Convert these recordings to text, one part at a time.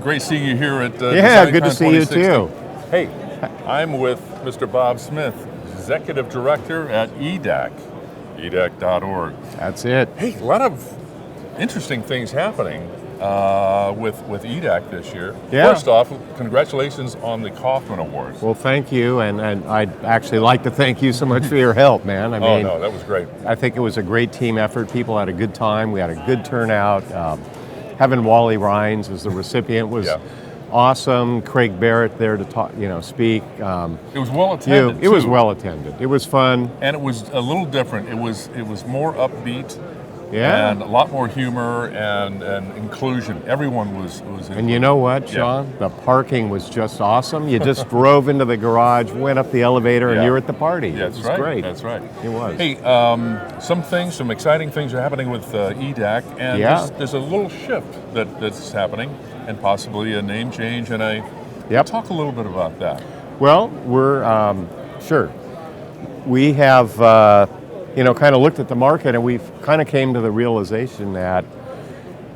great seeing you here at Yeah, DesignCon good to see you 2016. too. Hey, I'm with Mr. Bob Smith, Executive Director at EDAC, EDAC.org. That's it. Hey, a lot of interesting things happening with EDAC this year. Yeah. First off, congratulations on the Kaufman Awards. Well, thank you, and I'd actually like to thank you so much for your help, man. I mean, no, that was great. I think it was a great team effort. People had a good time. We had a good turnout. Having Wally Rhines as the recipient was awesome. Craig Barrett there to talk, speak. It was well attended. It was well attended. It was fun, and it was a little different. It was more upbeat. Yeah. And a lot more humor and inclusion. Everyone was included. And you know what, Sean? Yeah. The parking was just awesome. You just drove into the garage, went up the elevator, and you're at the party. Yeah, that's it was right. great. That's right. It was. Hey, some exciting things are happening with EDAC, and there's a little shift that's happening, and possibly a name change, and talk a little bit about that. Well, we're, sure. We have, kind of looked at the market, and we've kind of came to the realization that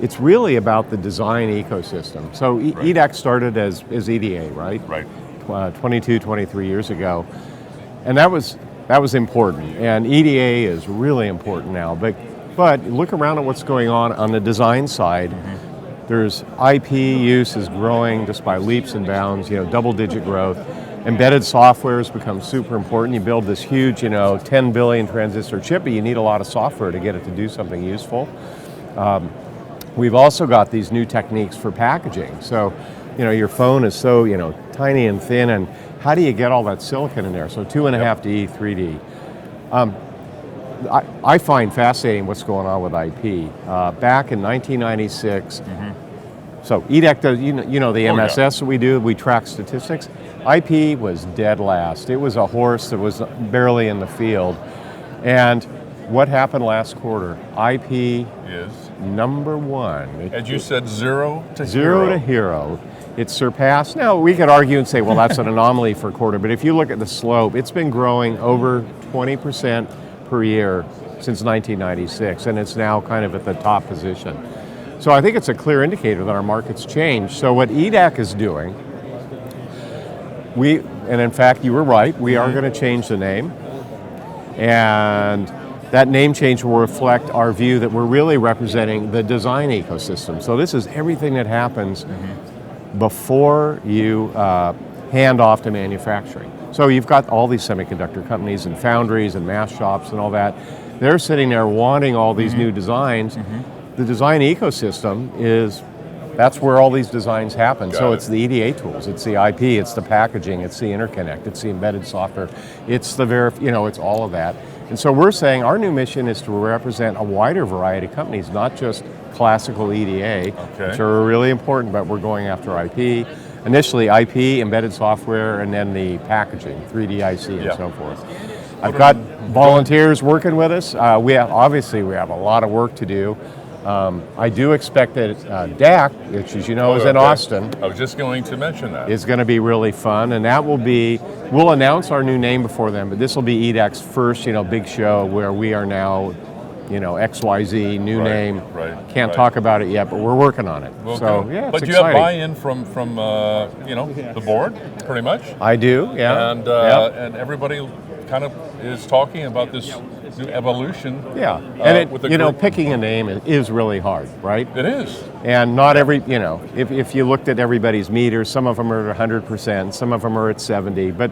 it's really about the design ecosystem. So EDAC started as EDA, right? Right. 23 years ago, and that was important. And EDA is really important now. But look around at what's going on the design side. Mm-hmm. There's IP use is growing just by leaps and bounds. Double-digit growth. Embedded software has become super important. You build this huge, 10 billion transistor chip, but you need a lot of software to get it to do something useful. We've also got these new techniques for packaging. So, your phone is so, tiny and thin, and how do you get all that silicon in there? So 2.5D, 3D. I find fascinating what's going on with IP. Back in 1996, so EDAC does, the MSS we do, we track statistics. IP was dead last. It was a horse that was barely in the field. And what happened last quarter? IP is number one. As you said, zero to hero. It surpassed, now we could argue and say, well, that's an anomaly for a quarter, but if you look at the slope, it's been growing over 20% per year since 1996, and it's now kind of at the top position. So I think it's a clear indicator that our market's changed. So what EDAC is doing, and in fact, you were right, we are going to change the name. And that name change will reflect our view that we're really representing the design ecosystem. So this is everything that happens before you hand off to manufacturing. So you've got all these semiconductor companies and foundries and mask shops and all that. They're sitting there wanting all these new designs. The design ecosystem that's where all these designs happen. So it's the EDA tools, it's the IP, it's the packaging, it's the interconnect, it's the embedded software, it's the it's all of that. And so we're saying our new mission is to represent a wider variety of companies, not just classical EDA, which are really important, but we're going after IP. Initially IP, embedded software, and then the packaging, 3D IC and so forth. I've got volunteers working with us. We have a lot of work to do. I do expect that DAC, which as you know is in Austin. I was just going to mention that. Is going to be really fun, and that will be, we'll announce our new name before then, but this will be EDAC's first, big show where we are now, XYZ, new name. Can't talk about it yet, but we're working on it. Well, so, yeah, it's But you exciting. have buy-in from the board, pretty much? I do, yeah. And everybody kind of is talking about this new evolution. Yeah, and picking a name is really hard, right? It is. And not every, if you looked at everybody's meters, some of them are at 100%, some of them are at 70. But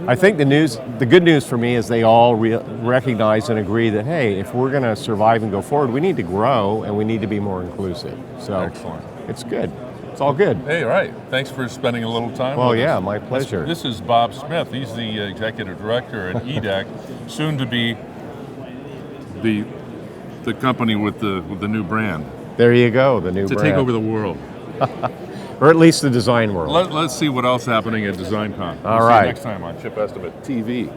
I think the good news for me is they all recognize and agree that, hey, if we're going to survive and go forward, we need to grow and we need to be more inclusive. So excellent. It's good. It's all good. Hey, all right. Thanks for spending a little time with us. My pleasure. This is Bob Smith. He's the Executive Director at EDAC, soon to be the company with the new brand. There you go, the new brand. To take over the world. Or at least the design world. Let's see what else is happening at DesignCon. All right. See you next time on Chip Estimate TV.